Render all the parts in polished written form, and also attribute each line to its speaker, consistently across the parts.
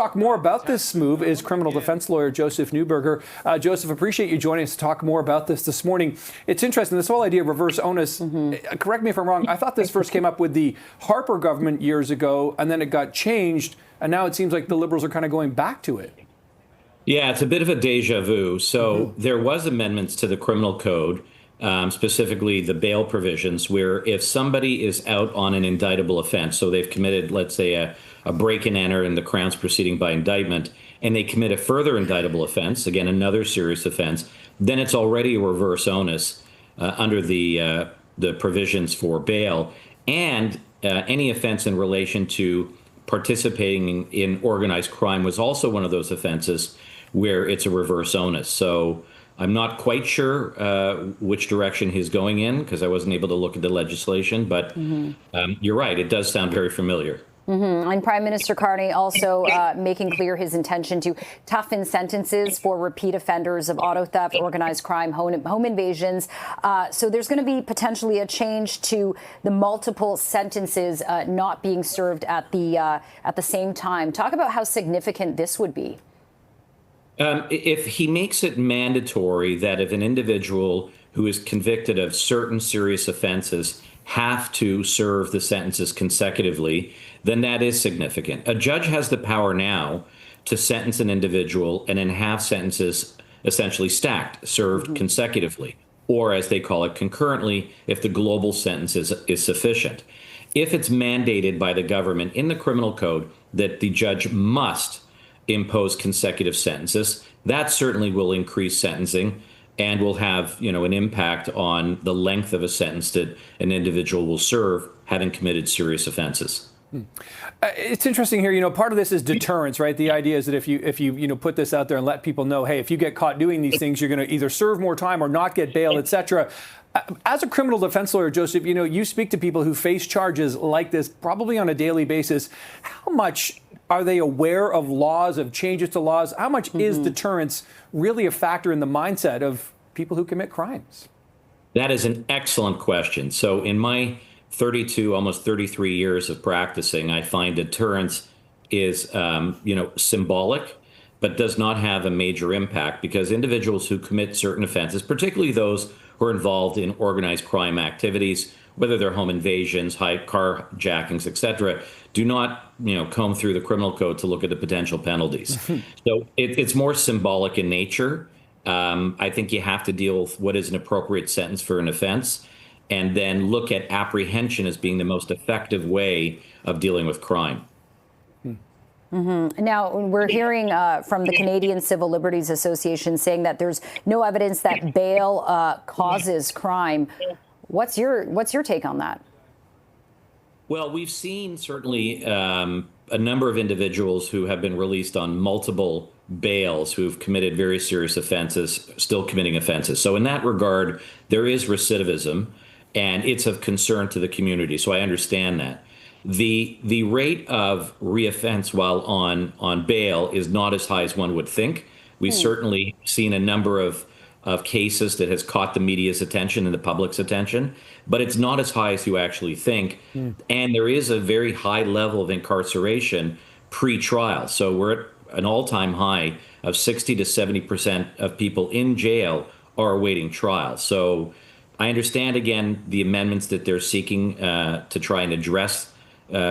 Speaker 1: talk more about this move is criminal defense lawyer Joseph Neuberger. Joseph, appreciate you joining us to talk more about this morning. It's interesting, this whole idea of reverse onus. Correct me if I'm wrong. I thought this first came up with the Harper government years ago, and then it got changed, and now it seems like the Liberals are kind of going back to it.
Speaker 2: Yeah, it's a bit of a deja vu. So there was amendments to the criminal code, specifically the bail provisions, where if somebody is out on an indictable offense, so they've committed, let's say, a break and enter in the Crown's proceeding by indictment, and they commit a further indictable offense, again, another serious offense, then it's already a reverse onus under the provisions for bail. And any offense in relation to participating in organized crime was also one of those offenses where it's a reverse onus. So I'm not quite sure which direction he's going in, because I wasn't able to look at the legislation, but you're right, it does sound very familiar.
Speaker 3: And Prime Minister Carney also making clear his intention to toughen sentences for repeat offenders of auto theft, organized crime, home invasions. So there's going to be potentially a change to the multiple sentences not being served at the same time. Talk about how significant this would be.
Speaker 2: If he makes it mandatory that if an individual who is convicted of certain serious offenses have to serve the sentences consecutively, then that is significant. A judge has the power now to sentence an individual and then have sentences essentially stacked, served consecutively, or as they call it, concurrently, if the global sentence is sufficient. If it's mandated by the government in the criminal code that the judge must impose consecutive sentences, that certainly will increase sentencing and will have, an impact on the length of a sentence that an individual will serve having committed serious offenses.
Speaker 1: It's interesting here, part of this is deterrence, right? The idea is that if you put this out there and let people know, hey, if you get caught doing these things, you're going to either serve more time or not get bail, etc. As a criminal defense lawyer, Joseph, you speak to people who face charges like this probably on a daily basis. How much are they aware of laws, of changes to laws? How much is deterrence really a factor in the mindset of people who commit crimes?
Speaker 2: That is an excellent question. So in my 32, almost 33 years of practicing, I find deterrence is, symbolic, but does not have a major impact, because individuals who commit certain offenses, particularly those who are involved in organized crime activities, whether they're home invasions, carjackings, etc., do not, comb through the criminal code to look at the potential penalties. So it's more symbolic in nature. I think you have to deal with what is an appropriate sentence for an offense, and then look at apprehension as being the most effective way of dealing with crime.
Speaker 3: Now, we're hearing from the Canadian Civil Liberties Association saying that there's no evidence that bail causes crime. What's your take on that?
Speaker 2: Well, we've seen certainly a number of individuals who have been released on multiple bails who've committed very serious offenses, still committing offenses. So in that regard, there is recidivism, and it's of concern to the community. So I understand that. The rate of reoffense while on bail is not as high as one would think. We've certainly seen a number of cases that has caught the media's attention and the public's attention, but it's not as high as you actually think. And there is a very high level of incarceration pre-trial. So we're at an all-time high of 60 to 70% of people in jail are awaiting trial. So I understand, again, the amendments that they're seeking to try and address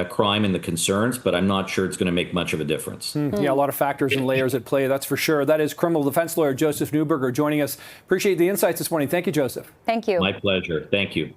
Speaker 2: crime and the concerns, but I'm not sure it's going to make much of a difference.
Speaker 1: Yeah, a lot of factors and layers at play, that's for sure. That is criminal defense lawyer Joseph Neuberger joining us. Appreciate the insights this morning. Thank you, Joseph.
Speaker 3: Thank you.
Speaker 2: My pleasure. Thank you.